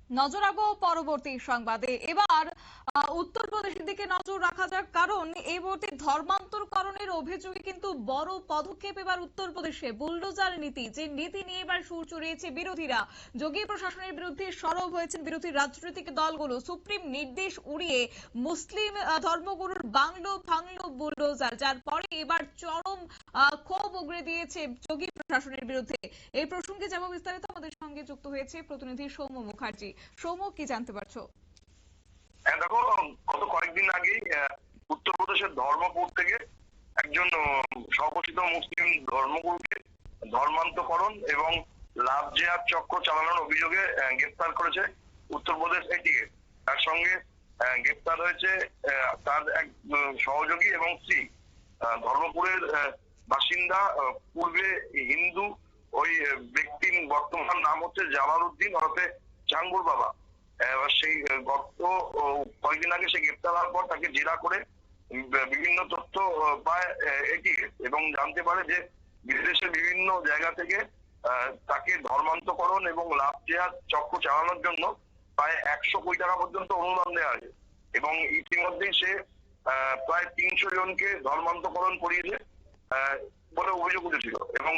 নজর রাখবো পরবর্তী সংবাদে। এবার উত্তরপ্রদেশের দিকে নজর রাখা যাক, কারণ এই মুহূর্তে ধর্মান্তরকরণের অভিযোগে কিন্তু বড় পদক্ষেপ এবার উত্তরপ্রদেশে। বুলডোজার নীতি, যে নীতি নিয়ে এবার সুর চড়িয়েছে বিরোধীরা। যোগী প্রশাসনের বিরুদ্ধে সরব হয়েছেন বিরোধী রাজনৈতিক দলগুলো। সুপ্রিম নির্দেশ উড়িয়ে মুসলিম ধর্মগুরুর বাংলো ভাঙলো বুলডোজার, যার পরে এবার চরম ক্ষোভ উগরে দিয়েছে যোগী প্রশাসনের বিরুদ্ধে। এই প্রসঙ্গে যাব বিস্তারিত, আমাদের সঙ্গে যুক্ত হয়েছে প্রতিনিধি সৌম্য মুখার্জি। সৌম্য, কি জানতে পারছো? হ্যাঁ দেখো, গত কয়েকদিন আগেই উত্তরপ্রদেশের ধর্মপুর থেকে একজন স্বঘোষিত মুসলিম ধর্মগুরুকে ধর্মান্তকরণ এবং লাভ জেহাদ চক্র চালানোর অভিযোগে গ্রেপ্তার করেছে উত্তরপ্রদেশ এটিএ। তার সঙ্গে গ্রেপ্তার হয়েছে তার এক সহযোগী এবং স্ত্রী। ধর্মপুরের বাসিন্দা, পূর্বে হিন্দু ওই ব্যক্তির বর্তমান নাম হচ্ছে জালালউদ্দিন ওরফে জাঙ্গুর বাবা। এবার সেই গত কয়েকদিন আগে সে গ্রেপ্তার হওয়ার পর তাকে জেরা করে বিভিন্ন তথ্য পায় এটি এবং জানতে পারে যে বিদেশের বিভিন্ন জায়গা থেকে তাকে ধর্মান্তকরণ এবং লাভ জেহাদ চক্র চালানোর জন্য প্রায় 100 কোটি টাকা পর্যন্ত অনুদান দেওয়া হয়েছে এবং ইতিমধ্যেই সে প্রায় 300 জনকে ধর্মান্তকরণ করিয়েছে বলে অভিযোগ উঠেছিল এবং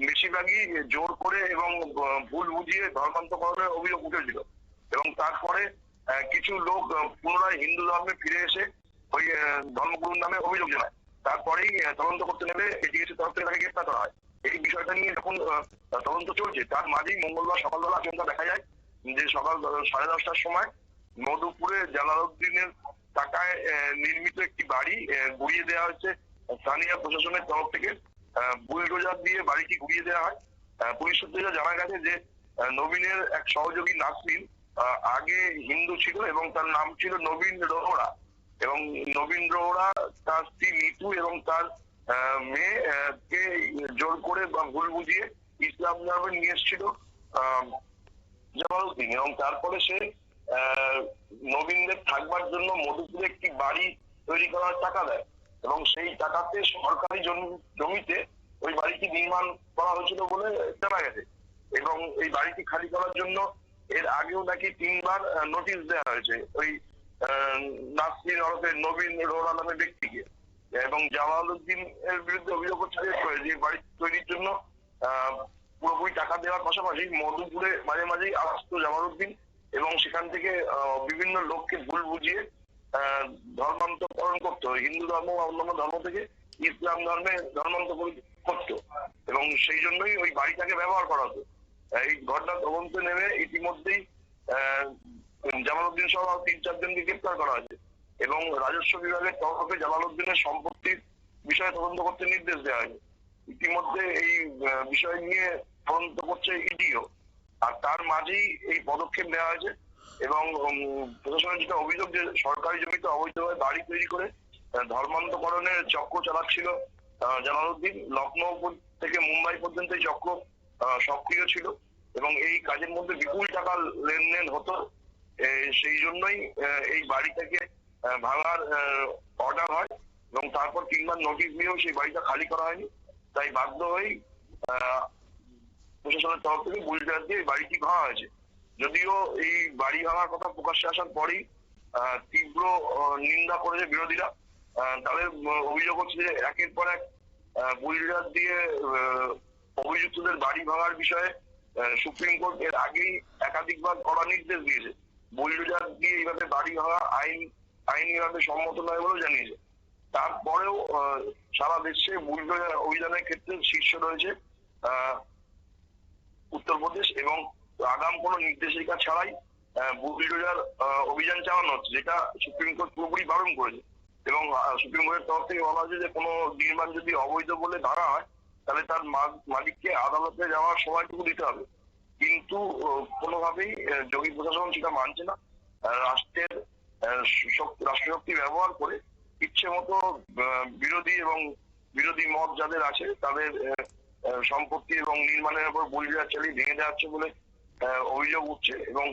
বেশিরভাগই জোর করে এবং ভুল বুঝিয়ে ধর্মান্তকরণের অভিযোগ উঠেছিল। এবং তারপরে কিছু লোক পুনরায় হিন্দু ধর্মে ফিরে এসে ওই ধর্মগুরুর নামে অভিযোগ জানায়। তারপরেই তদন্ত করতে নেমে এটিএসির তরফ থেকে তাকে গ্রেপ্তার করা হয়। এই বিষয়টা নিয়ে যখন তদন্ত চলছে, তার মাঝেই মঙ্গলবার সকালবেলা আচমকা দেখা যায় যে সকাল 10:30টার সময় মধুপুরে জালালউদ্দিনের টাকায় নির্মিত একটি বাড়ি গুড়িয়ে দেওয়া হয়েছে স্থানীয় প্রশাসনের তরফ থেকে। বুলডোজার দিয়ে বাড়িটি গুড়িয়ে দেওয়া হয়। পুলিশ সূত্রে জানা গেছে যে নবীনের এক সহযোগী নাসরিন আগে হিন্দু ছিল এবং তার নাম ছিল নবীন রোহরা, এবং নবীন রোহরা তার স্ত্রী নিতু এবং তার মেয়েকে জোর করে বা ভুল বুঝিয়ে ইসলাম ধর্মে নিয়ে এসেছিল জালালউদ্দিন। এবং তারপরে সে নবীনদের থাকবার জন্য মধুপুরে একটি বাড়ি তৈরি করার টাকা দেয় এবং সেই টাকাতে সরকারি জমিতে ওই বাড়িটি নির্মাণ করা হয়েছিল বলে জানা গেছে। এবং এই বাড়িটি খালি করার জন্য এর আগেও নাকি 3বার নোটিশ দেওয়া হয়েছে ওই নাসরিন ওরফে নবীন রোহরা নামের ব্যক্তিকে। এবং জালালউদ্দিন এর বিরুদ্ধে অভিযোগ হচ্ছে যে বাড়ি তৈরির জন্য পুরোপুরি টাকা দেওয়ার পাশাপাশি মধুপুরে মাঝে মাঝেই আসতো জালালউদ্দিন এবং সেখান থেকে বিভিন্ন লোককে ভুল বুঝিয়ে ধর্মান্তকরণ করতো, হিন্দু ধর্ম বা অন্যান্য ধর্ম থেকে ইসলাম ধর্মে ধর্মান্তকরণ করতো এবং সেই জন্যই ওই বাড়িটাকে ব্যবহার করা হতো। এই ঘটনা তদন্তে নেমে ইতিমধ্যেই জালালউদ্দিন সহ 3-4 জনকে গ্রেপ্তার করা হয়েছে এবং রাজস্ব বিভাগের তরফে জালালউদ্দিনের সম্পত্তির বিষয়ে তদন্ত করতে নির্দেশ দেওয়া হয়েছে। ইতিমধ্যে এই বিষয় নিয়ে তদন্ত করছে ইডিও, আর তার মাঝেই এই পদক্ষেপ নেওয়া হয়েছে। এবং প্রশাসনের যেটা অভিযোগ যে সরকারি জমিতে অবৈধভাবে বাড়ি তৈরি করে ধর্মান্তকরণের চক্র চালাচ্ছিল জালালউদ্দিন। লখনৌ থেকে মুম্বাই পর্যন্ত এই চক্র সক্রিয় ছিল এবং এই কাজের মধ্যে বিপুল টাকার লেনদেন হতো। সেই জন্যই এই বাড়িটাকে ভাঙার অর্ডার হয় এবং তারপর 3বার নোটিশ দিয়েও সেই বাড়িটা খালি করা হয়নি। তাই বাধ্য হয়েই প্রশাসনের তরফ থেকে বুলডোজার দিয়ে এই বাড়িটি ভাঙা হয়েছে। যদিও এই বাড়ি ভাঙার কথা প্রকাশ্যে আসার পরেই তীব্র নিন্দা করেছে বিরোধীরা। তাদের অভিযোগ হচ্ছে যে একের পর এক বুলডোজার দিয়ে অভিযুক্তদের বাড়ি ভাঙার বিষয়ে সুপ্রিম কোর্ট এর আগেই একাধিকবার কড়া নির্দেশ দিয়েছে। বুলডোজার দিয়ে এইভাবে বাড়ি ভাঙা আইনিভাবে সম্মত নয় বলেও জানিয়েছে। তারপরেও সারা দেশে বুলডোজার অভিযানের ক্ষেত্রে শীর্ষে রয়েছে উত্তরপ্রদেশ এবং আগাম কোনো নির্দেশিকা ছাড়াই বুলডোজার অভিযান চালানো হচ্ছে, যেটা সুপ্রিম কোর্ট পুরোপুরি বারণ করেছে। এবং সুপ্রিম কোর্টের তরফ থেকে বলা হয়েছে যে কোনো নির্মাণ যদি অবৈধ বলে ধরা হয় তাহলে তার মালিককে আদালতে যাওয়ার সময়টুকু দিতে হবে। কিন্তু কোনোভাবেই যোগী প্রশাসন সেটা মানছে না। রাষ্ট্রের রাষ্ট্রশক্তি ব্যবহার করে ইচ্ছে মতো বিরোধী মত যাদের আছে তাদের সম্পত্তি এবং নির্মাণের উপর বুলডোজার চালিয়ে ভেঙে দেওয়া হচ্ছে বলে অভিযোগ উঠছে। এবং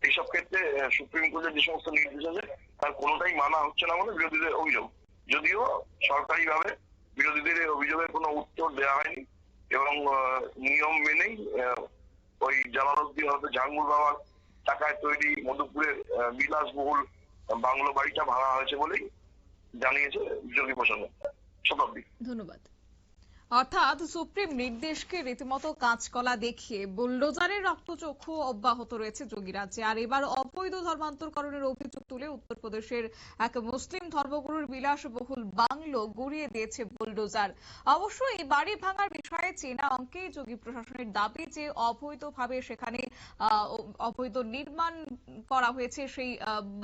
এইসব ক্ষেত্রে সুপ্রিম কোর্টের যে সমস্ত নির্দেশ আছে তার কোনোটাই মানা হচ্ছে না বলে বিরোধীদের অভিযোগ। যদিও সরকারিভাবে বিরোধীদের অভিযোগের কোনো উত্তর দেওয়া হয়নি এবং নিয়ম মেনেই ওই জালালউদ্দিন হয়তো জাঙ্গুর বাবার টাকায় তৈরি মধুপুরের বিলাসবহুল বাংলো বাড়িটা ভাঙা হয়েছে বলেই জানিয়েছে যোগী প্রসাদ। শতাব্দী। ধন্যবাদ। অর্থাৎ সুপ্রিম নির্দেশকে রীতিমতো কাঁচকলা দেখিয়ে বুলডোজারের রক্তচক্ষু অব্যাহত রয়েছে যোগী রাজ্যে। আর এবার অবৈধ ধর্মান্তরকরণের অভিযোগ তুলে উত্তরপ্রদেশের এক মুসলিম ধর্মগুরুর বিলাসবহুল বাংলো গুড়িয়ে দিয়েছে বুলডোজার। অবশ্য এই বাড়ি ভাঙার বিষয়ে চেনা অঙ্কে যোগী প্রশাসনের দাবি যে অবৈধভাবে সেখানে অবৈধ নির্মাণ করা হয়েছে সেই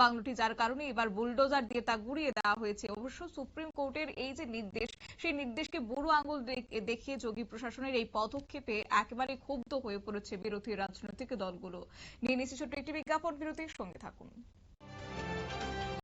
বাংলোটি, যার কারণে এবার বুলডোজার দিয়ে তা গুড়িয়ে দেওয়া হয়েছে। অবশ্য সুপ্রিম কোর্টের এই যে নির্দেশ, সেই নির্দেশকে বুড়ো আঙুল দেখিয়ে যোগী প্রশাসনের এই পদক্ষেপে একেবারে ক্ষুব্ধ হয়ে পড়েছে বিরোধী রাজনৈতিক দলগুলো। নিয়ে নিচ্ছে ছোট্ট একটি বিজ্ঞাপন বিরতির সঙ্গে থাকুন।